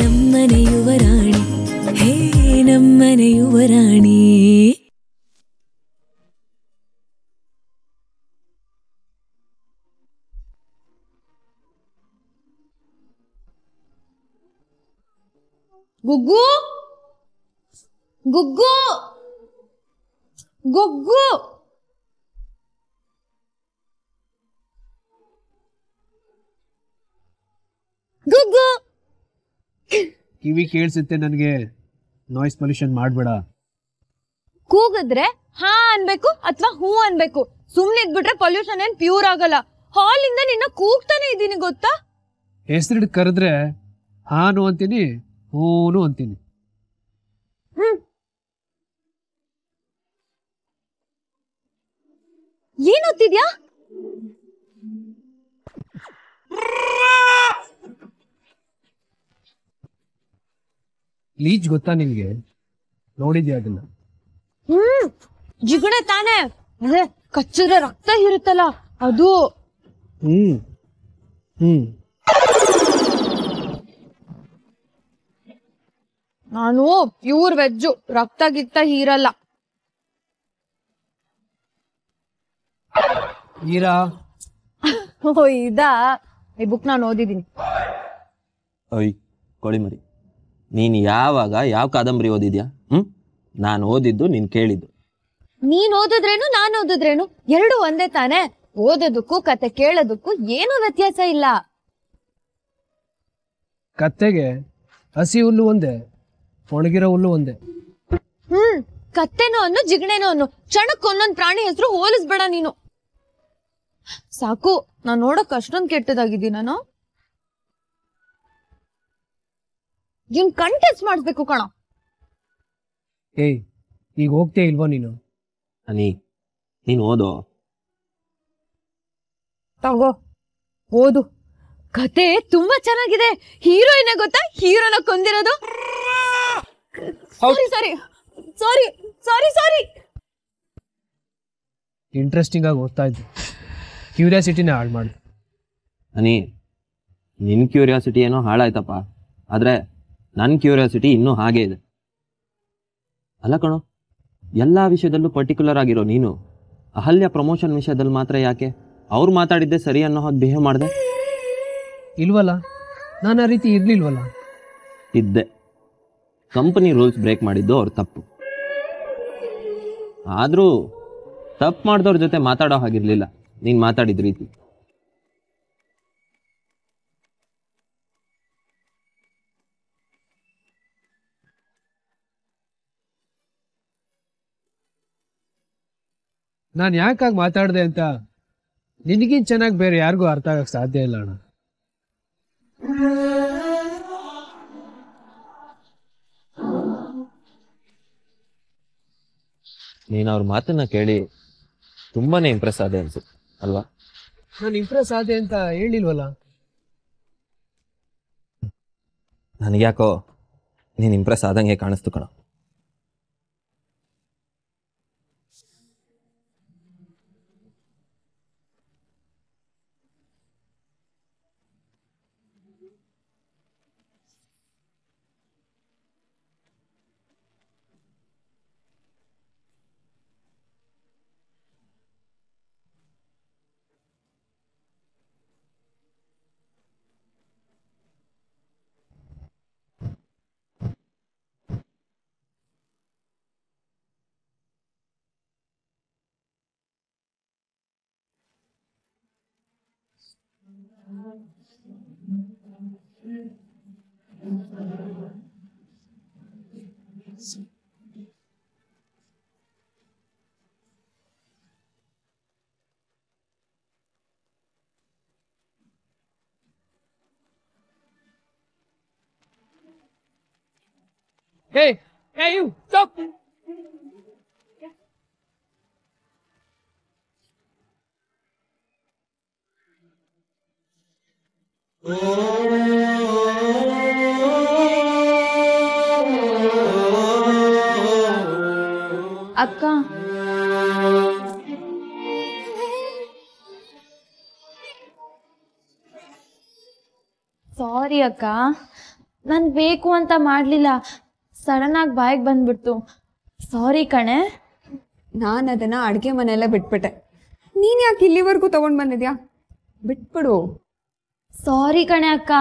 ನಮ್ಮನೆ ಯುವರಾಣಿ ಹೇ ನಮ್ಮನೆ ಯುವರಾಣಿ ಗುಗ್ಗು ಗುಗ್ಗು ಗುಗ್ಗು ಗುಗ್ಗು ಕಿವಿ ಕೇಳಿಸುತ್ತೆ ನನಗೆ. ನಾಯ್ಸ್ ಪೊಲ್ಯೂಷನ್ ಮಾಡಬೇಡ. ಕೂಗಿದ್ರೆ ಹಾ ಅನ್ಬೇಕು ಅಥವಾ ಹೂ ಅನ್ಬೇಕು. ಸುಮ್ನೆ ಇದ್ಬಿಟ್ರೆ ಪೊಲ್ಯೂಷನ್ ಏನ್ ಪ್ಯೂರ್ ಆಗಲ್ಲ. ಹಾಲಿಂದ ನಿನ್ನ ಕೂಗ್ತಾನೆ ಇದ್ದೀನಿ ಗೊತ್ತಾ. ಹೆಸರಿಡ್ ಕರೆದ್ರೆ ಹಾನು ಅಂತೀನಿ, ಹೂನು ಅಂತೀನಿ. ಏನ್ ಓದ್ತಿದ್ಯಾ? ಲೀಚ್ ಗೊತ್ತಾ ನಿನ್ಗೆ? ನೋಡಿದ್ಯಾ ಅದನ್ನ? ಜಿಗಣೆ ತಾನೆ, ಅದೇ ಕಚ್ಚಿದ್ರೆ ರಕ್ತ ಇರುತ್ತಲ್ಲ ಅದು. ನಾನು ಪ್ಯೂರ್ ವೆಜ್ಜು, ರಕ್ತ ಗಿಕ್ತ ಹೀರಲ್ಲ. ಇದಾ ಈ ಬುಕ್ ನಾನು ಓದಿದ್ದೀನಿ. ಓಯ್ ಕೋಳಿಮರಿ, ನೀನು ಯಾವಾಗ ಯಾವ ಕಾದಂಬರಿ ಓದಿದ್ಯಾ? ನಾನು ಓದಿದ್ದು ನೀನು ಕೇಳಿದ್ದು. ನೀನ್ ಓದಿದ್ರೇನು ನಾನು ಓದಿದ್ರೇನು ಎರಡು ಒಂದೇ ತಾನೆ. ಓದೋದಕ್ಕೂ ಕತೆ ಕೇಳೋದಕ್ಕೂ ಏನು ವ್ಯತ್ಯಾಸ ಇಲ್ಲ. ಕತ್ತೆಗೆ ಹಸಿ ಹುಲ್ಲು ಒಂದೇ, ಒಣಗಿರೋ ಹುಲ್ಲು ಒಂದೇ. ಕತ್ತೆನೋ ಅನ್ನು ಜಿಗಣೆನೋ ಅನ್ನು, ಕ್ಷಣಕ್ಕೆ ಒಂದೊಂದ್ ಪ್ರಾಣಿ ಹೆಸರು ಹೋಲಿಸ್ಬೇಡ ನೀನು. ಸಾಕು, ನಾನ್ ನೋಡಕ್ ಅಷ್ಟೊಂದ್ ಕೆಟ್ಟದಾಗಿದ್ದೀ ನಾನು. ಇನ್ ಕಂಟೆಸ್ಟ್ ಮಾಡಿಸ್ಬೇಕು ಕಣ. ಏಯ್, ಈಗ ಹೋಗ್ತೇ ಇಲ್ವೋ ನೀನು? ಅನಿ, ನೀನು ಓದೋ. ತಗೋ ಓದು. ಕತೆ ತುಂಬಾ ಚೆನ್ನಾಗಿದೆ. ಹೀರೋಯಿನ್ ಗೊತ್ತಾ? ಹೀರೋನ ಕೊಂದಿರೋದು. ಸಾರಿ ಸಾರಿ ಸಾರಿ ಸಾರಿ ಸಾರಿ. ಇಂಟ್ರೆಸ್ಟಿಂಗ್ ಆಗಿ ಓದ್ತಾ ಇದ್ದೆ, ಕ್ಯೂರಿಯಾಸಿಟಿನೇ ಹಾಳು ಮಾಡಿ. ಅನಿ, ನಿನ್ನ ಕ್ಯೂರಿಯಾಸಿಟಿ ಏನೋ ಹಾಳಾಯ್ತಪ್ಪ, ಆದರೆ ನನ್ನ ಕ್ಯೂರಿಯಾಸಿಟಿ ಇನ್ನೂ ಹಾಗೇ ಇದೆ. ಅಲ್ಲ ಕಣೋ, ಎಲ್ಲ ವಿಷಯದಲ್ಲೂ ಪರ್ಟಿಕ್ಯುಲರ್ ಆಗಿರೋ ನೀನು ಅಹಲ್ಯ ಪ್ರಮೋಷನ್ ವಿಷಯದಲ್ಲಿ ಮಾತ್ರ ಯಾಕೆ ಅವ್ರು ಮಾತಾಡಿದ್ದೆ ಸರಿ ಅನ್ನೋ ಹಾಗೆ ಬಿಹೇವ್ ಮಾಡಿದೆ? ಇಲ್ವಲ್ಲ, ನಾನು ಆ ರೀತಿ ಇರ್ಲಿಲ್ವಲ್ಲ. ಇದ್ದೆ. ಕಂಪನಿ ರೂಲ್ಸ್ ಬ್ರೇಕ್ ಮಾಡಿದ್ದು ಅವ್ರ ತಪ್ಪು. ಆದರೂ ತಪ್ಪು ಮಾಡಿದವ್ರ ಜೊತೆ ಮಾತಾಡೋ ಹಾಗಿರ್ಲಿಲ್ಲ ನೀನು ಮಾತಾಡಿದ ರೀತಿ. ನಾನು ಯಾಕಾಗಿ ಮಾತಾಡಿದೆ ಅಂತ ನಿನಗಿಂತ ಚೆನ್ನಾಗಿ ಬೇರೆ ಯಾರಿಗೂ ಅರ್ಥ ಆಗಕ್ಕೆ ಸಾಧ್ಯ ಇಲ್ಲ ಅಣ್ಣ. ನೀನು ಅವ್ರ ಮಾತನ್ನ ಕೇಳಿ ತುಂಬಾನೇ ಇಂಪ್ರೆಸ್ ಆದೆ ಅನ್ಸುತ್ತೆ ಅಲ್ವಾ? ನಾನು ಇಂಪ್ರೆಸ್ ಆದೆ ಅಂತ ಹೇಳಿಲ್ವಲ್ಲ. ನನಗ್ಯಾಕೋ ನೀನು ಇಂಪ್ರೆಸ್ ಆದಂಗೆ ಕಾಣಿಸ್ತು ಕಣ. Hey, hey you, stop! ಅಕ್ಕ, ಸಾರಿ ಅಕ್ಕ, ನಾನು ಬೇಕು ಅಂತ ಮಾಡಲಿಲ್ಲ, ಸಡನ್ ಆಗಿ ಬಾಯಿಗೆ ಬಂದ್ಬಿಡ್ತು. ಸಾರಿ ಕಣೆ. ನಾನು ಅದನ್ನು ಅಡುಗೆ ಮನೆಯಲ್ಲೇ ಬಿಟ್ಬಿಟ್ಟೆ. ನೀನು ಯಾಕೆ ಇಲ್ಲಿವರೆಗೂ ತೊಗೊಂಡು ಬಂದಿದ್ಯಾ? ಬಿಟ್ಬಿಡು. ಸಾರಿ ಕಣೆ ಅಕ್ಕ,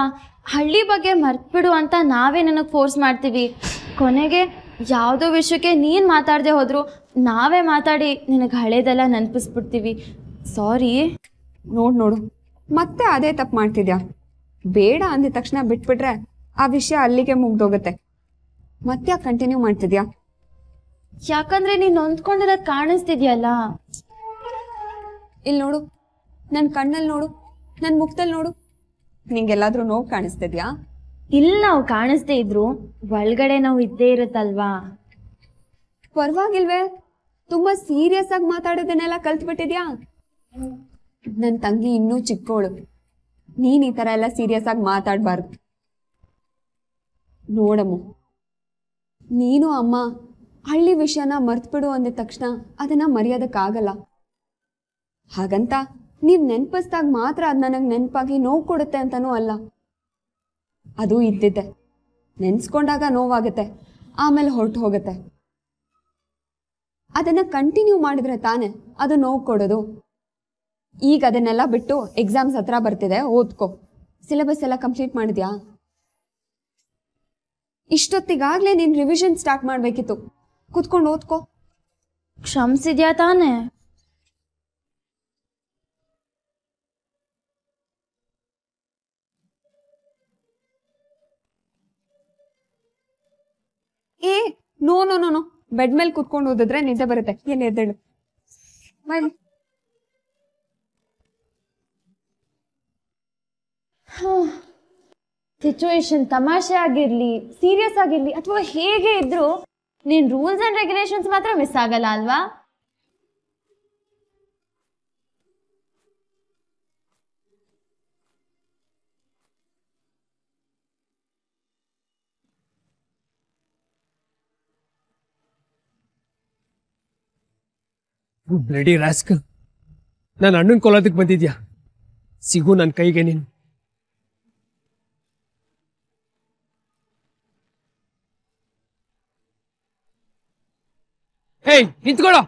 ಹಳ್ಳಿ ಬಗ್ಗೆ ಮರ್ತ್ಬಿಡು ಅಂತ ನಾವೇ ನನಗೆ ಫೋರ್ಸ್ ಮಾಡ್ತೀವಿ. ಕೊನೆಗೆ ಯಾವುದೋ ವಿಷಯಕ್ಕೆ ನೀನು ಮಾತಾಡದೆ ಹೋದ್ರು ನಾವೇ ಮಾತಾಡಿ ನಿನಗೆ ಹಳೇದೆಲ್ಲ ನೆನಪಿಸ್ಬಿಡ್ತೀವಿ. ಸಾರಿ. ನೋಡು ಮತ್ತೆ ಅದೇ ತಪ್ಪು ಮಾಡ್ತಿದ್ಯಾ? ಬೇಡ ಅಂದಿದ ತಕ್ಷಣ ಬಿಟ್ಬಿಟ್ರೆ ಆ ವಿಷಯ ಅಲ್ಲಿಗೆ ಮುಗ್ದೋಗುತ್ತೆ. ಮತ್ತೆ ಕಂಟಿನ್ಯೂ ಮಾಡ್ತಿದ್ಯಾ? ಯಾಕಂದ್ರೆ ನೀನು ನೊಂದ್ಕೊಂಡಿರೋದು ಕಾಣಿಸ್ತಿದ್ಯಲ್ಲ. ಇಲ್ಲಿ ನೋಡು, ನನ್ನ ಕಣ್ಣಲ್ಲಿ ನೋಡು, ನನ್ನ ಮುಖದಲ್ಲಿ ನೋಡು. ನಿಂಗೆಲ್ಲಾದ್ರೂ ನೋವು ಕಾಣಿಸ್ತಿದ್ಯಾ? ಇಲ್ಲಿ ನಾವು ಕಾಣಿಸ್ದೇ ಇದ್ರು ಒಳಗಡೆ ನಾವು ಇದ್ದೇ ಇರುತ್ತಲ್ವಾ. ಪರವಾಗಿಲ್ವೇ? ತುಂಬಾ ಸೀರಿಯಸ್ ಆಗಿ ಮಾತಾಡೋದನ್ನೆಲ್ಲ ಕಲ್ತ್ಬಿಟ್ಟಿದ್ಯಾ? ನನ್ನ ತಂಗಿ ಇನ್ನೂ ಚಿಕ್ಕವಳು, ನೀನ್ ಈ ತರ ಎಲ್ಲ ಸೀರಿಯಸ್ ಆಗಿ ಮಾತಾಡಬಾರ್ದು. ನೋಡಮ್ಮ, ನೀನು ಅಮ್ಮ ಹಳ್ಳಿ ವಿಷಯನ ಮರ್ತ್ಬಿಡು ಅಂದಿದ ತಕ್ಷಣ ಅದನ್ನ ಮರೆಯೋದಕ್ಕಾಗಲ್ಲ. ಹಾಗಂತ ನೀವ್ ನೆನ್ಪಿಸ್ದಾಗ ಮಾತ್ರ ಅದು ನನಗೆ ನೆನಪಾಗಿ ನೋವು ಕೊಡುತ್ತೆ ಅಂತನೂ ಅಲ್ಲ. ಅದು ಇದ್ದಿದ್ದೆ, ನೆನ್ಸ್ಕೊಂಡಾಗ ನೋವಾಗುತ್ತೆ, ಆಮೇಲೆ ಹೊರಟು ಹೋಗುತ್ತೆ. ಅದನ್ನ ಕಂಟಿನ್ಯೂ ಮಾಡಿದ್ರೆ ತಾನೆ ಅದು ನೋವು ಕೊಡೋದು. ಈಗ ಅದನ್ನೆಲ್ಲ ಬಿಟ್ಟು ಎಕ್ಸಾಮ್ಸ್ ಹತ್ರ ಬರ್ತಿದೆ, ಓದ್ಕೋ. ಸಿಲೆಬಸ್ ಎಲ್ಲ ಕಂಪ್ಲೀಟ್ ಮಾಡಿದ್ಯಾ? ಇಷ್ಟೊತ್ತಿಗಾಗ್ಲೇ ನೀನ್ ರಿವಿಷನ್ ಸ್ಟಾರ್ಟ್ ಮಾಡ್ಬೇಕಿತ್ತು. ಕೂತ್ಕೊಂಡು ಓದ್ಕೋ. ಕ್ಷಮಿಸಿದ್ಯಾ ತಾನೆ? ಏ no no no no, bed ಮೇಲೆ ಕುತ್ಕೊಂಡು ಓದಿದ್ರೆ ನಿದ್ದೆ ಬರುತ್ತೆ. ಏನ್ ಎದ್ದೇಳು. ಸಿಚುವೇಶನ್ ತಮಾಷೆ ಆಗಿರ್ಲಿ, ಸೀರಿಯಸ್ ಆಗಿರ್ಲಿ ಅಥವಾ ಹೇಗೆ ಇದ್ರು ನೀನ್ ರೂಲ್ಸ್ ಅಂಡ್ ರೆಗ್ಯುಲೇಷನ್ಸ್ ಮಾತ್ರ ಮಿಸ್ ಆಗಲ್ಲ ಅಲ್ವಾ? ಬ್ಲಡಿ ರಾಸ್ಕ್, ನಾನು ಅಣ್ಣನ ಕೊಲ್ಲೋದಕ್ಕೆ ಬಂದಿದ್ಯಾ? ಸಿಗು ನನ್ನ ಕೈಗೆ ನೀನು. ಏಯ್ ನಿಂತ್ಕೊಳ್ಳೋ.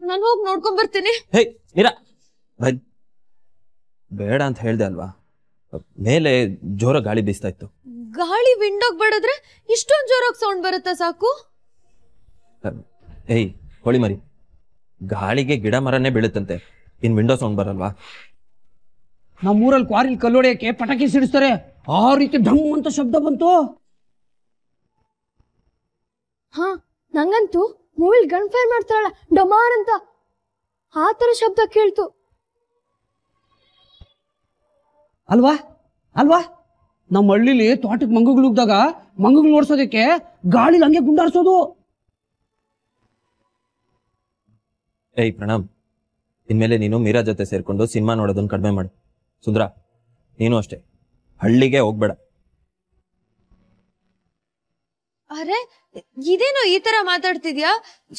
ನಾನು ಹೋಗಿ ನೋಡ್ಕೊಂಡ್ ಬರ್ತೀನಿ. ಹೇ ಮೀರಾ, ಬೇಡ ಅಂತ ಹೇಳ್ದೆ ಅಲ್ವಾ? ಮೇಲೆ ಜೋರ ಗಾಳಿ ಬೀಸ್ತಾ ಇತ್ತು. ಗಾಳಿ ವಿಂಡೋಗ್ ಬಡಿದ್ರೆ ಇಷ್ಟೊಂದು ಜೋರಾಗಿ ಸೌಂಡ್ ಬರುತ್ತಾ ಸಾಕು? ಏಯ್ ಹೊಳಿ ಮರಿ, ಗಾಳಿಗೆ ಗಿಡ ಮರನೇ ಬೀಳುತ್ತಂತೆ, ಇನ್ ವಿಂಡೋ ಸೌಂಡ್ ಬರಲ್ವಾ? ನಮ್ಮೂರಲ್ಲಿ ಕ್ವಾರಿಲ್ ಕಲ್ಲೊಡೆಯಕ್ಕೆ ಪಟಾಕಿ ಸಿಡಿಸ್ತಾರೆ, ಆ ರೀತಿ ಢಮ್ ಅಂತ ಶಬ್ದ ಬಂತು. ಹಾ, ನಂಗಂತೂ ಮೂವಿಲ್ ಗನ್ ಫೈರ್ ಮಾಡ್ತಾರಲ್ಲ ಡಮಾರ್ ಅಂತ, ಆ ತರ ಶಬ್ದ ಕೇಳ್ತು. ಅಲ್ವಾ ಅಲ್ವಾ? ನಮ್ಮ ಹಳ್ಳಿಲಿ ತೋಟಕ್ಕೆ ಮಂಗಗಳು ಉಗ್ದಾಗ ಮಂಗಗಳು ನೋಡ್ಸೋದಕ್ಕೆ ಗಾಳಿಲಿ ಹಂಗೆ ಗುಂಡಾರ್ಸೋದು. ಏಯ್ ಪ್ರಣಾಮ್, ಇನ್ಮೇಲೆ ನೀನು ಮೀರಾ ಜೊತೆ ಸೇರ್ಕೊಂಡು ಸಿನಿಮಾ ನೋಡೋದನ್ನ ಕಡಿಮೆ ಮಾಡು. ಸುಂದ್ರ, ನೀನು ಅಷ್ಟೇ, ಹಳ್ಳಿಗೆ ಹೋಗ್ಬೇಡ. ಅರೆ ಇದೇನೋ ಈ ತರ ಮಾತಾಡ್ತಿದ್ಯಾ?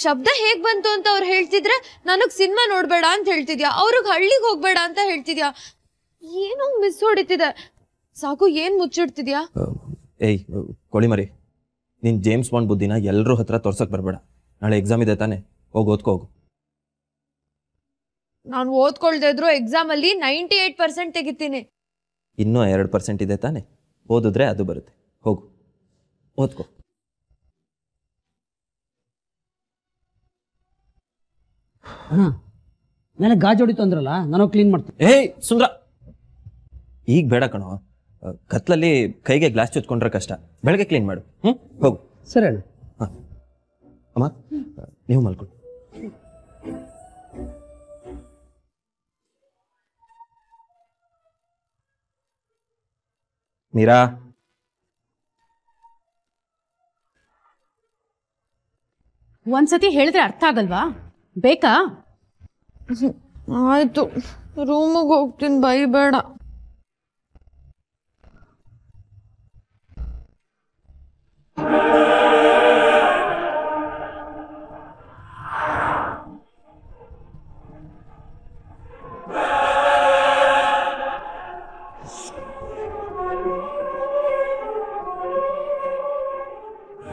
ಶಬ್ದ ಹೇಗ್ ಬಂತು ಅಂತ ಅವ್ರು ಹೇಳ್ತಿದ್ರೆ ನನಗ್ ಸಿನಿಮಾ ನೋಡ್ಬೇಡ ಅಂತ ಹೇಳ್ತಿದ್ಯಾ, ಅವ್ರಿಗೆ ಹಳ್ಳಿಗೆ ಹೋಗ್ಬೇಡ ಅಂತ ಹೇಳ್ತಿದ್ಯಾ. ಏನೋ ಮಿಸ್ ಹೊಡಿತಿದೆ. ಸಾಕು, ಏನ್ ಮುಚ್ಚಿಡ್ತಿದ್ಯಾ? ಏಯ್ ಕೋಳಿ ಮರಿ, ನೀನ್ ಜೇಮ್ಸ್ ಬಾಂಡ್ ಬುದ್ಧಿನ ಎಲ್ಲರೂ ಹತ್ರ ತೋರ್ಸಕ್ ಬರ್ಬೇಡ. ನಾಳೆ ಎಕ್ಸಾಮ್ ಇದೆ ತಾನೆ, ಹೋಗಿ ಓದ್ಕೋ ಹೋಗು. ನಾನು ಓದ್ಕೊಳ್ದೇ ಇದ್ರು ಎಕ್ಸಾಮ್ ಅಲ್ಲಿ 98% ತೆಗಿತೀನಿ. ಇನ್ನೂ 2% ಇದೆ ತಾನೆ, ಓದಿದ್ರೆ ಅದು ಬರುತ್ತೆ. ಹೋಗು ಓದ್ಕೋ. ಅಣ್ಣ, ಮೇಲೆ ಗಾಜು ಹೊಡಿತು ಅಂದ್ರಲ್ಲ ನಾನು ಕ್ಲೀನ್ ಮಾಡ್ತೀನಿ. ಏಯ್ ಸುಂದ್ರ, ಈಗ ಬೇಡ ಕಣೋ. ಕತ್ಲಲ್ಲಿ ಕೈಗೆ ಗ್ಲಾಸ್ ಚುಚ್ಕೊಂಡ್ರೆ ಕಷ್ಟ. ಬೆಳಗ್ಗೆ ಕ್ಲೀನ್ ಮಾಡು. ಹೋಗು. ಸರಿ ಅಣ್ಣ. ಹಾಂ ಅಮ್ಮ, ನೀವು ಮಲ್ಕೊಂಡು. ಮೀರಾ, ಒಂದ್ಸತಿ ಹೇಳಿದ್ರೆ ಅರ್ಥ ಆಗಲ್ವಾ? ಬೇಕಾ? ಆಯ್ತು, ರೂಮಿಗೆ ಹೋಗ್ತೀನಿ, ಬೈಬೇಡ.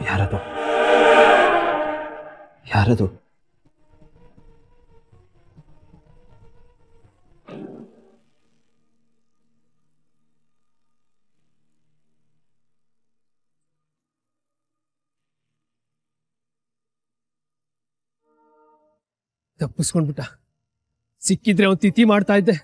ಯಾರದು? ಯಾರದು? ತಪ್ಪಿಸ್ಕೊಂಡ್ಬಿಟ್ಟ. ಸಿಕ್ಕಿದ್ರೆ ಅವ್ನು ತಿಥಿ ಮಾಡ್ತಾ ಇದ್ದೆ.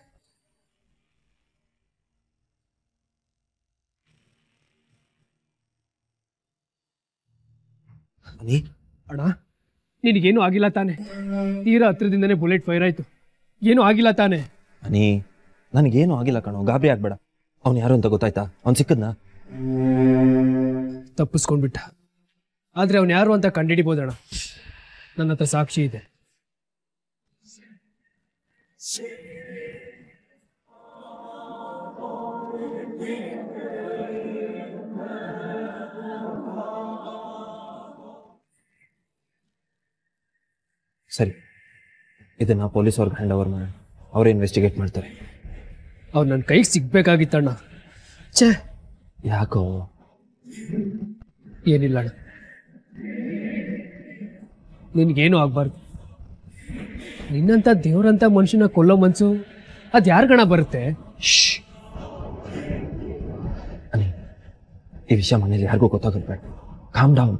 ಅಣ್ಣ, ನಿನಗೇನು ಆಗಿಲ್ಲ ತಾನೆ? ತೀರಾ ಹತ್ರದಿಂದನೇ ಬುಲೆಟ್ ಫೈರ್ ಆಯ್ತು. ಏನು ಆಗಿಲ್ಲ ತಾನೆ? ಅನಿ, ನನಗೇನು ಆಗಿಲ್ಲ ಕಣೋ, ಗಾಬರಿ ಆಗ್ಬೇಡ. ಅವ್ನು ಯಾರು ಅಂತ ಗೊತ್ತಾಯ್ತಾ? ಅವ್ನು ಸಿಕ್ಕದ್ನಾ? ತಪ್ಪಿಸ್ಕೊಂಡ್ಬಿಟ್ಟ. ಆದ್ರೆ ಅವ್ನು ಯಾರು ಅಂತ ಕಂಡಿಡಿಬೋದಣ್ಣ. ನನ್ನ ಹತ್ರ ಸಾಕ್ಷಿ ಇದೆ. ಸರಿ, ಇದನ್ನ ಪೊಲೀಸವ್ರಿಗೆ ಹ್ಯಾಂಡ್ ಓವರ್ ಮಾಡೋಣ. ಅವರೇ ಇನ್ವೆಸ್ಟಿಗೇಟ್ ಮಾಡ್ತಾರೆ. ಅವ್ರು ನನ್ನ ಕೈಗೆ ಸಿಗ್ಬೇಕಾಗಿತ್ತಣ್ಣ. ಛೇ, ಯಾಕೋ? ಏನಿಲ್ಲ ಅಣ್ಣ, ನಿನ್ಗೇನು ಆಗ್ಬಾರ್ದು. ನಿನ್ನಂತ ದೇವ್ರಂತ ಮನುಷ್ಯನ ಕೊಲ್ಲೋ ಮನ್ಸು ಅದ್ ಯಾರ್ಗಣ ಬರುತ್ತೆ? ಅನಿ, ಈ ವಿಷಯ ಮನೇಲಿ ಯಾರಿಗೂ ಗೊತ್ತಾಗಲ್ಬೇಡ. Calm down.